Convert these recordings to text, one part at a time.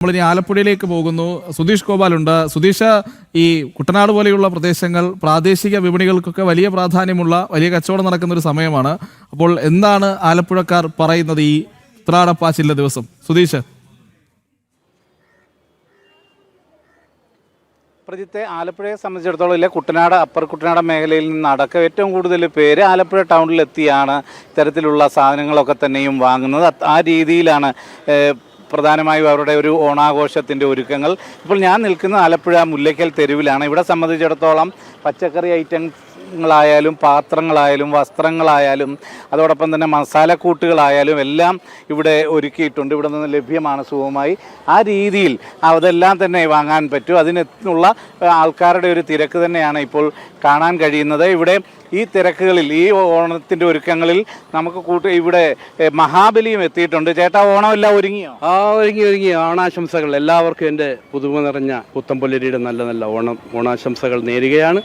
നമ്മളിനി ആലപ്പുഴയിലേക്ക് പോകുന്നു. സുധീഷ് ഗോപാലുണ്ട്. സുധീഷ്, ഈ കുട്ടനാട് പോലെയുള്ള പ്രദേശങ്ങൾ പ്രാദേശിക വിപണികൾക്കൊക്കെ വലിയ പ്രാധാന്യമുള്ള, വലിയ കച്ചവടം നടക്കുന്ന ഒരു സമയമാണ്. അപ്പോൾ എന്താണ് ആലപ്പുഴക്കാർ പറയുന്നത് ഈ ഉത്രാടപ്പാച്ചിലിന്റെ ദിവസം? സുധീഷ്. പ്രജിത്തെ, ആലപ്പുഴയെ സംബന്ധിച്ചിടത്തോളം ഇല്ല, കുട്ടനാട് അപ്പർ കുട്ടനാട് മേഖലയിൽ നിന്നടക്കം ഏറ്റവും കൂടുതൽ പേര് ആലപ്പുഴ ടൗണിലെത്തിയാണ് ഇത്തരത്തിലുള്ള സാധനങ്ങളൊക്കെ തന്നെയും വാങ്ങുന്നത്. ആ രീതിയിലാണ് പ്രധാനമായും അവരുടെ ഒരു ഓണാഘോഷത്തിൻ്റെ ഒരുക്കങ്ങൾ. ഇപ്പോൾ ഞാൻ നിൽക്കുന്ന ആലപ്പുഴ മുല്ലയ്ക്കൽ തെരുവിലാണ്. ഇവിടെ സംബന്ധിച്ചിടത്തോളം പച്ചക്കറി ഐറ്റങ്ങളായാലും പാത്രങ്ങളായാലും വസ്ത്രങ്ങളായാലും അതോടൊപ്പം തന്നെ മസാലക്കൂട്ടുകളായാലും എല്ലാം ഇവിടെ ഒരുക്കിയിട്ടുണ്ട്. ഇവിടെ നിന്ന് ലഭ്യമാണ് സുഖമായി. ആ രീതിയിൽ അതെല്ലാം തന്നെ വാങ്ങാൻ പറ്റും. അതിനുള്ള ആൾക്കാരുടെ ഒരു തിരക്ക് തന്നെയാണ് ഇപ്പോൾ കാണാൻ കഴിയുന്നത്. ഇവിടെ ഈ തിരക്കുകളിൽ, ഈ ഓണത്തിൻ്റെ ഒരുക്കങ്ങളിൽ നമുക്ക് ഇവിടെ മഹാബലിയും എത്തിയിട്ടുണ്ട്. ചേട്ടാ, ഓണമെല്ലാം ഒരുങ്ങിയോ? ഒരുങ്ങി. ഓണാശംസകൾ എല്ലാവർക്കും എൻ്റെ പുതുമ നിറഞ്ഞ പുത്തമ്പുലരിയുടെ നല്ല ഓണാശംസകൾ നേരുകയാണ്.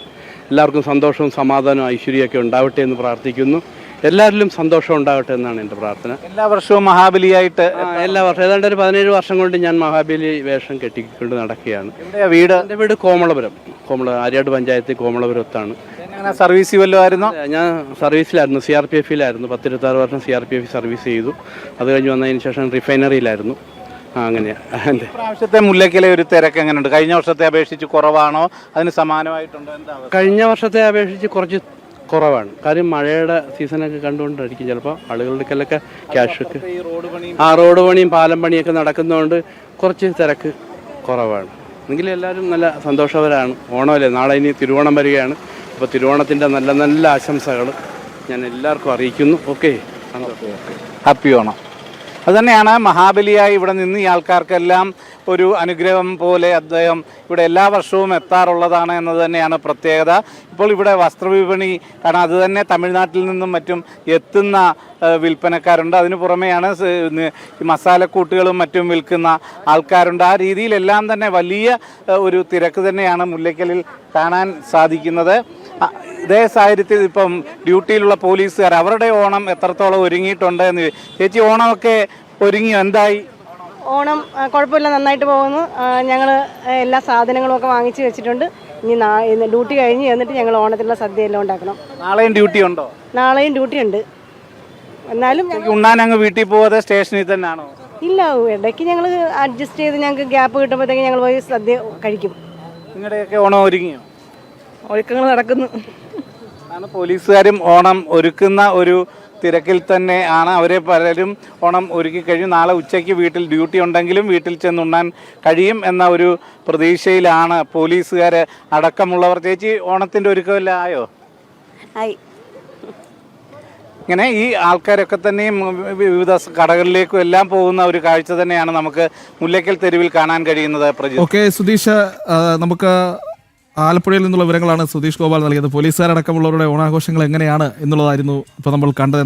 എല്ലാവർക്കും സന്തോഷവും സമാധാനവും ഐശ്വര്യമൊക്കെ ഉണ്ടാവട്ടെ എന്ന് പ്രാർത്ഥിക്കുന്നു. എല്ലാവരിലും സന്തോഷം ഉണ്ടാവട്ടെ എന്നാണ് എൻ്റെ പ്രാർത്ഥന. എല്ലാ വർഷവും മഹാബലിയായിട്ട് എല്ലാ വർഷവും ഏതാണ്ട് ഒരു 17 വർഷം കൊണ്ട് ഞാൻ മഹാബലി വേഷം കെട്ടിക്കൊണ്ട് നടക്കുകയാണ്. വീട്? എൻ്റെ വീട് കോമളപുരം, ആര്യാട് പഞ്ചായത്തിൽ കോമളപുരത്താണ്. സർവീസ് വല്ലതും ആയിരുന്നു? ഞാൻ സർവീസിലായിരുന്നു, CRPF-ലായിരുന്നു. 10-26 വർഷം CRPF സർവീസ് ചെയ്തു. അത് കഴിഞ്ഞ് വന്നതിന് ശേഷം റിഫൈനറിയിലായിരുന്നു. അങ്ങനെയാണ്. പ്രാവശ്യത്തെ മുല്ലയ്ക്കലെ ഒരു തിരക്ക് എങ്ങനെയുണ്ട്? കഴിഞ്ഞ വർഷത്തെ അപേക്ഷിച്ച് കുറവാണോ, അതിന് സമാനമായിട്ടുണ്ടോ? എന്താ? കഴിഞ്ഞ വർഷത്തെ അപേക്ഷിച്ച് കുറച്ച് കുറവാണ്. കാര്യം മഴയുടെ സീസണൊക്കെ കണ്ടുകൊണ്ടായിരിക്കും ചിലപ്പോൾ ആളുകളുടെയൊക്കെ ക്യാഷൊക്കെ. റോഡ് പണിയും പാലം പണിയൊക്കെ നടക്കുന്നതുകൊണ്ട് കുറച്ച് തിരക്ക് കുറവാണ്. എങ്കിലും എല്ലാവരും നല്ല സന്തോഷവരാണ്. ഓണമല്ലേ, നാളെ ഇനി തിരുവോണം വരികയാണ്. അപ്പോൾ തിരുവോണത്തിൻ്റെ നല്ല ആശംസകൾ ഞാൻ എല്ലാവർക്കും അറിയിക്കുന്നു. Okay, happy Onam. അതുതന്നെയാണ് മഹാബലിയായി ഇവിടെ നിന്ന് ഈ ആൾക്കാർക്കെല്ലാം ഒരു അനുഗ്രഹം പോലെ അദ്ദേഹം ഇവിടെ എല്ലാ വർഷവും എത്താറുള്ളതാണ് എന്നത് തന്നെയാണ് പ്രത്യേകത. ഇപ്പോൾ ഇവിടെ വസ്ത്രവിപണി, കാരണം അത് തന്നെ തമിഴ്നാട്ടിൽ നിന്നും മറ്റും എത്തുന്ന വിൽപ്പനക്കാരുണ്ട്. അതിനു പുറമെയാണ് മസാലക്കൂട്ടുകളും മറ്റും വിൽക്കുന്ന ആൾക്കാരുണ്ട്. ആ രീതിയിലെല്ലാം തന്നെ വലിയ ഒരു തിരക്ക് തന്നെയാണ് മുല്ലയ്ക്കലിൽ കാണാൻ സാധിക്കുന്നത്. ഇതേ സാഹചര്യത്തിൽ ഇപ്പം ഡ്യൂട്ടിയിലുള്ള പോലീസുകാർ, അവരുടെ ഓണം എത്രത്തോളം ഒരുങ്ങിയിട്ടുണ്ട് എന്ന്. ചേച്ചി, ഓണമൊക്കെ ഒരുങ്ങിയോ? എന്തായി ഓണം? കുഴപ്പമില്ല, നന്നായിട്ട് പോകുന്നു. ഞങ്ങൾ എല്ലാ സാധനങ്ങളും ഒക്കെ വാങ്ങിച്ച് വെച്ചിട്ടുണ്ട്. ഇനി ഡ്യൂട്ടി കഴിഞ്ഞ് എന്നിട്ട് ഞങ്ങൾ ഓണത്തിലുള്ള സദ്യ എല്ലാം ഉണ്ടാക്കണം. നാളെയും ഡ്യൂട്ടി ഉണ്ടോ? നാളെയും ഡ്യൂട്ടി ഉണ്ട്. എന്നാലും ഉണ്ണാൻ അങ്ങ് വീട്ടിൽ പോകാതെ സ്റ്റേഷനിൽ തന്നെയാണോ? ഇല്ല, ഇടയ്ക്ക് ഞങ്ങൾ അഡ്ജസ്റ്റ് ചെയ്ത് ഞങ്ങൾക്ക് ഗ്യാപ്പ് കിട്ടുമ്പോഴത്തേക്ക് ഞങ്ങൾ പോയി സദ്യ കഴിക്കും. നിങ്ങളുടെയൊക്കെ ഓണം ഒരുങ്ങിയോ? ഒരുക്കങ്ങൾ നടക്കുന്നു. പോലീസുകാരും ഓണം ഒരുക്കുന്ന ഒരു തിരക്കിൽ തന്നെ ആണ്. അവരെ പലരും ഓണം ഒരുക്കി കഴിഞ്ഞു. നാളെ ഉച്ചയ്ക്ക് വീട്ടിൽ ഡ്യൂട്ടി ഉണ്ടെങ്കിലും വീട്ടിൽ ചെന്നുണ്ണാൻ കഴിയും എന്ന ഒരു പ്രതീക്ഷയിലാണ് പോലീസുകാർ അടക്കമുള്ളവർ. ചേച്ചി, ഓണത്തിൻ്റെ ഒരുക്കമെല്ലാം ആയോ? ആയി. ഇങ്ങനെ ഈ ആൾക്കാരൊക്കെ തന്നെയും വിവിധ കടകളിലേക്കും എല്ലാം പോകുന്ന ഒരു കാഴ്ച തന്നെയാണ് നമുക്ക് മുല്ലയ്ക്കൽ തെരുവിൽ കാണാൻ കഴിയുന്നത്. ഓക്കെ സുധീഷ്, നമുക്ക് ആലപ്പുഴയിൽ നിന്നുള്ള വിവരങ്ങളാണ് സുധീഷ് ഗോപാൽ നൽകിയത്. പോലീസുകാരടക്കമുള്ളവരുടെ ഓണാഘോഷങ്ങൾ എങ്ങനെയാണ് എന്നുള്ളതായിരുന്നു ഇപ്പോൾ നമ്മൾ കണ്ടത്.